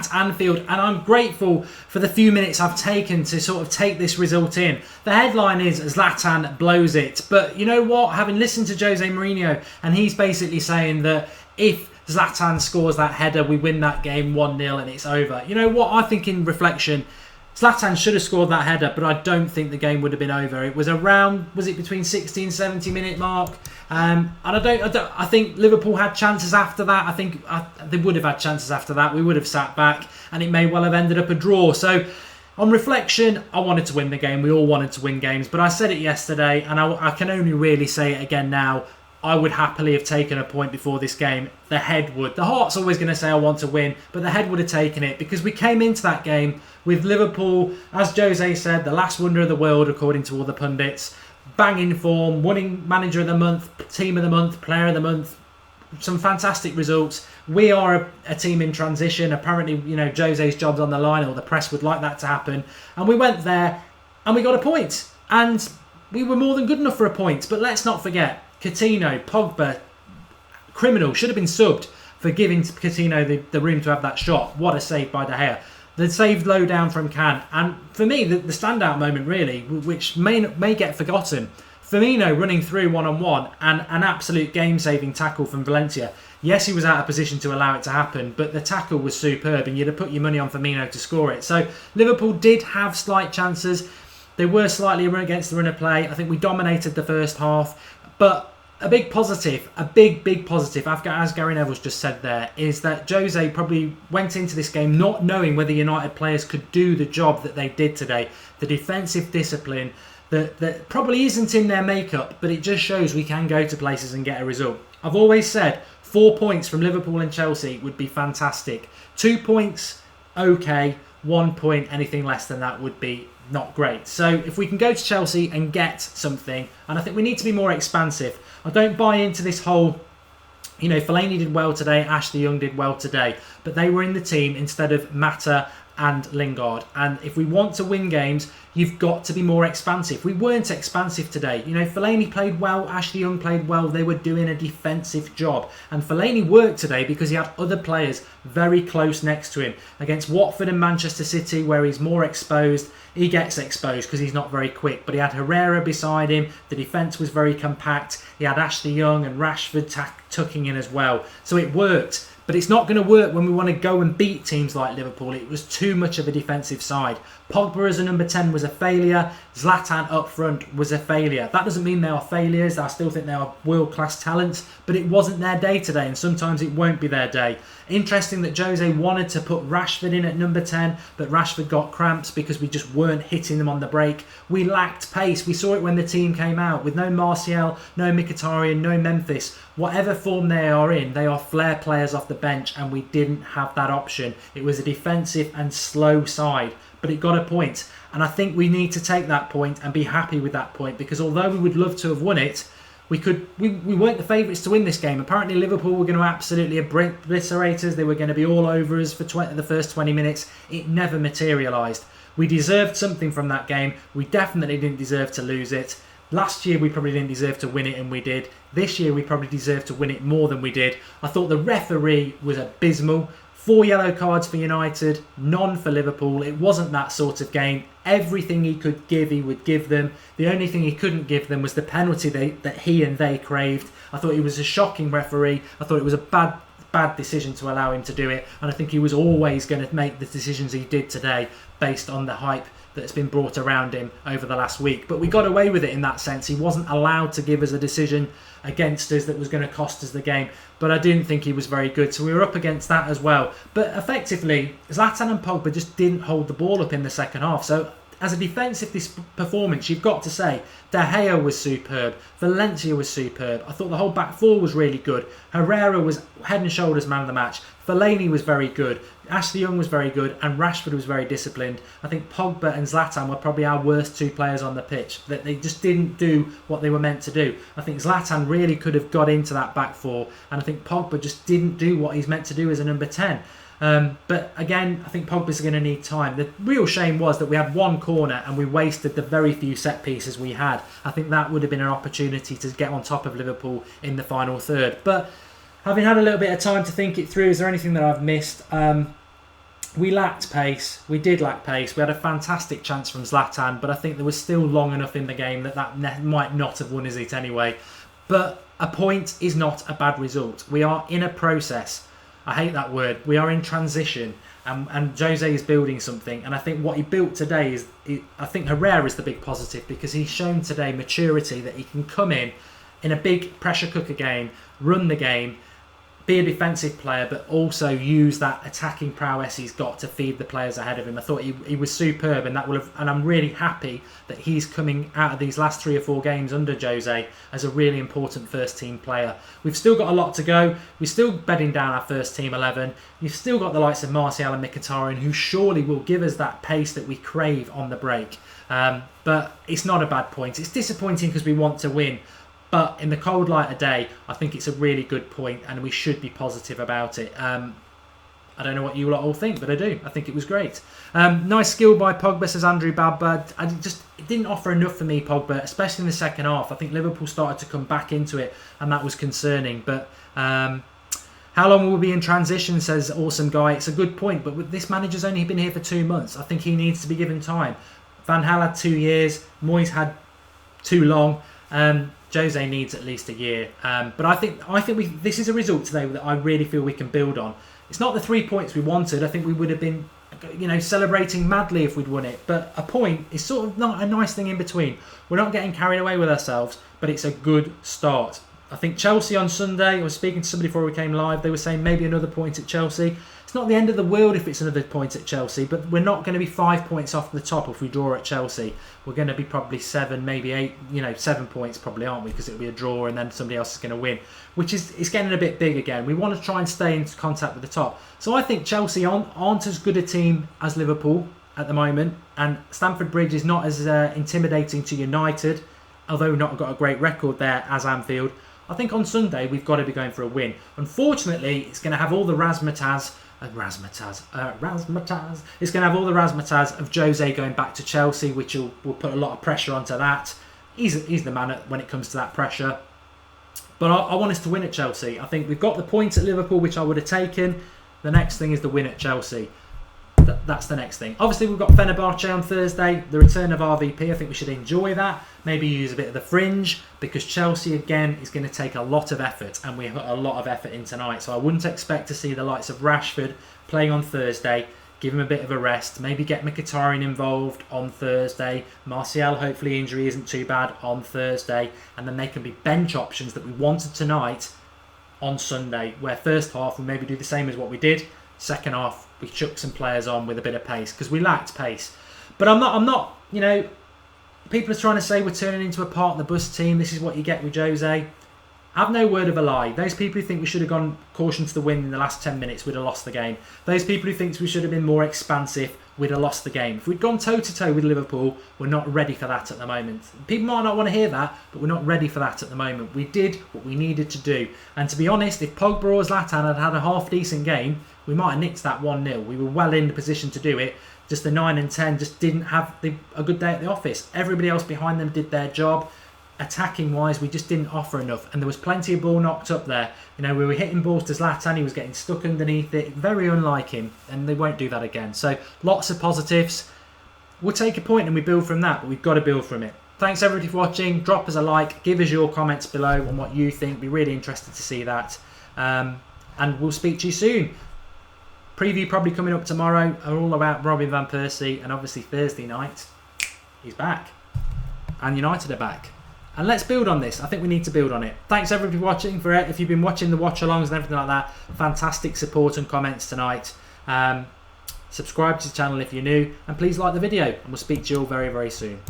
at Anfield, and I'm grateful for the few minutes I've taken to sort of take this result in. The headline is Zlatan blows it, but you know what? Having listened to Jose Mourinho, and he's basically saying that if Zlatan scores that header, we win that game 1-0 and it's over. You know what? I think in reflection, Zlatan should have scored that header, but I don't think the game would have been over. It was around, was it between 60 and 70 minute mark? And I think Liverpool had chances after that. I think they would have had chances after that. We would have sat back, and it may well have ended up a draw. So, on reflection, I wanted to win the game. We all wanted to win games, but I said it yesterday, and I can only really say it again now. I would happily have taken a point before this game. The head would. The heart's always going to say I want to win, but the head would have taken it because we came into that game with Liverpool, as Jose said, the last wonder of the world according to all the pundits. Banging form, winning manager of the month, team of the month, player of the month. Some fantastic results. We are a team in transition. Apparently, you know, Jose's job's on the line, or the press would like that to happen. And we went there and we got a point. And we were more than good enough for a point. But let's not forget, Coutinho, Pogba, criminal, should have been subbed for giving Coutinho the room to have that shot. What a save by De Gea. The save low down from Can. And for me, the standout moment really, which may get forgotten, Firmino running through one-on-one and an absolute game-saving tackle from Valencia. Yes, he was out of position to allow it to happen, but the tackle was superb and you'd have put your money on Firmino to score it. So Liverpool did have slight chances. They were slightly against the run of play. I think we dominated the first half. But a big positive, a big positive, as Gary Neville's just said there, is that Jose probably went into this game not knowing whether United players could do the job that they did today. The defensive discipline that probably isn't in their makeup, but it just shows we can go to places and get a result. I've always said 4 points from Liverpool and Chelsea would be fantastic. 2 points, okay. 1 point, anything less than that would be not great. So if we can go to Chelsea and get something, and I think we need to be more expansive. I don't buy into this whole, you know, Fellaini did well today, Ashley Young did well today, but they were in the team instead of Mata and Lingard. And if we want to win games, you've got to be more expansive. We weren't expansive today. You know, Fellaini played well, Ashley Young played well. They were doing a defensive job. And Fellaini worked today because he had other players very close next to him. Against Watford and Manchester City, where he's more exposed, he gets exposed because he's not very quick. But he had Herrera beside him. The defence was very compact. He had Ashley Young and Rashford tucking in as well. So it worked. But it's not going to work when we want to go and beat teams like Liverpool. It was too much of a defensive side. Pogba as a number 10 was a failure. Zlatan up front was a failure. That doesn't mean they are failures. I still think they are world-class talents. But it wasn't their day today, and sometimes it won't be their day. Interesting that Jose wanted to put Rashford in at number 10, but Rashford got cramps because we just weren't hitting them on the break. We lacked pace. We saw it when the team came out. With no Martial, no Mkhitaryan, no Memphis. Whatever form they are in, they are flair players off the bench, and we didn't have that option. It was a defensive and slow side, but it got a point. And I think we need to take that point and be happy with that point, because although we would love to have won it, we weren't the favourites to win this game. Apparently Liverpool were going to absolutely obliterate us. They were going to be all over us for the first 20 minutes. It never materialised. We deserved something from that game. We definitely didn't deserve to lose it. Last year we probably didn't deserve to win it, and we did. This year we probably deserve to win it more than we did. I thought the referee was abysmal. 4 yellow cards for United, none for Liverpool. It wasn't that sort of game. Everything he could give, he would give them. The only thing he couldn't give them was the penalty that he and they craved. I thought he was a shocking referee. I thought it was a bad decision to allow him to do it. And I think he was always going to make the decisions he did today based on the hype that's been brought around him over the last week. But we got away with it in that sense. He wasn't allowed to give us a decision against us that was going to cost us the game. But I didn't think he was very good. So we were up against that as well. But effectively, Zlatan and Pogba just didn't hold the ball up in the second half. So as a defensive performance, you've got to say De Gea was superb. Valencia was superb. I thought the whole back four was really good. Herrera was head and shoulders man of the match. Fellaini was very good. Ashley Young was very good, and Rashford was very disciplined. I think Pogba and Zlatan were probably our worst two players on the pitch. That they just didn't do what they were meant to do. I think Zlatan really could have got into that back four, and I think Pogba just didn't do what he's meant to do as a number 10. But again, I think Pogba's going to need time. The real shame was that we had one corner and we wasted the very few set pieces we had. I think that would have been an opportunity to get on top of Liverpool in the final third. But having had a little bit of time to think it through, is there anything that I've missed? we lacked pace. We did lack pace. We had a fantastic chance from Zlatan, but I think there was still long enough in the game that might not have won us it anyway. But a point is not a bad result. We are in a process. I hate that word. We are in transition, and Jose is building something. And I think what he built today is, I think Herrera is the big positive, because he's shown today maturity, that he can come in a big pressure cooker game, run the game, be a defensive player, but also use that attacking prowess he's got to feed the players ahead of him. I thought he was superb, and and I'm really happy that he's coming out of these last 3 or 4 games under Jose as a really important first team player. We've still got a lot to go. We're still bedding down our first team 11. You've still got the likes of Martial and Mkhitaryan, who surely will give us that pace that we crave on the break. But it's not a bad point. It's disappointing because we want to win. But in the cold light of day, I think it's a really good point, and we should be positive about it. I don't know what you lot all think, but I do. I think it was great. Nice skill by Pogba, says Andrew Babba. It didn't offer enough for me, Pogba, especially in the second half. I think Liverpool started to come back into it, and that was concerning. But how long will we be in transition, says Awesome Guy. It's a good point, but this manager's only been here for 2 months. I think he needs to be given time. Van Gaal had 2 years. Moyes had too long. Jose needs at least a year, but I think this is a result today that I really feel we can build on. It's not the 3 points we wanted. I think we would have been, celebrating madly if we'd won it. But a point is sort of not a nice thing in between. We're not getting carried away with ourselves, but it's a good start. I think Chelsea on Sunday, I was speaking to somebody before we came live, they were saying maybe another point at Chelsea. It's not the end of the world if it's another point at Chelsea, but we're not going to be 5 points off the top if we draw at Chelsea. We're going to be probably 7, maybe 8, 7 points probably, aren't we? Because it'll be a draw and then somebody else is going to win, which is it's getting a bit big again. We want to try and stay in contact with the top. So I think Chelsea aren't as good a team as Liverpool at the moment, and Stamford Bridge is not as intimidating to United, although we've not got a great record there as Anfield. I think on Sunday we've got to be going for a win. Unfortunately, it's going to have all the razzmatazz. It's going to have all the razzmatazz of Jose going back to Chelsea, which will put a lot of pressure onto that. He's the man when it comes to that pressure. But I want us to win at Chelsea. I think we've got the points at Liverpool, which I would have taken. The next thing is the win at Chelsea. That's the next thing. Obviously, we've got Fenerbahce on Thursday, the return of RVP. I think we should enjoy that. Maybe use a bit of the fringe, because Chelsea, again, is going to take a lot of effort, and we put a lot of effort in tonight. So I wouldn't expect to see the likes of Rashford playing on Thursday. Give him a bit of a rest. Maybe get Mkhitaryan involved on Thursday. Martial, hopefully injury isn't too bad on Thursday. And then they can be bench options that we wanted tonight on Sunday, where first half we maybe do the same as what we did. Second half, we chuck some players on with a bit of pace, because we lacked pace. But I'm not, people are trying to say we're turning into a part of the bus team. This is what you get with Jose. I've no word of a lie. Those people who think we should have gone caution to the wind in the last 10 minutes, we'd have lost the game. Those people who think we should have been more expansive, we'd have lost the game. If we'd gone toe-to-toe with Liverpool, we're not ready for that at the moment. People might not want to hear that, but we're not ready for that at the moment. We did what we needed to do. And to be honest, if Pogba or Zlatan had a half-decent game, we might have nicked that 1-0. We were well in the position to do it. Just the 9 and 10 just didn't have a good day at the office. Everybody else behind them did their job. Attacking wise, we just didn't offer enough, and there was plenty of ball knocked up there. We were hitting balls to Zlatan, he was getting stuck underneath it, very unlike him, and they won't do that again. So lots of positives. We'll take a point and we build from that, but we've got to build from it. Thanks everybody for watching. Drop us a like, give us your comments below on what you think. Be really interested to see that, and we'll speak to you soon. Preview probably coming up tomorrow, all about Robin van Persie, and obviously Thursday night he's back and United are back. And let's build on this. I think we need to build on it. Thanks everybody for watching. If you've been watching the watch-alongs and everything like that, fantastic support and comments tonight. Subscribe to the channel if you're new, and please like the video, and we'll speak to you all very, very soon.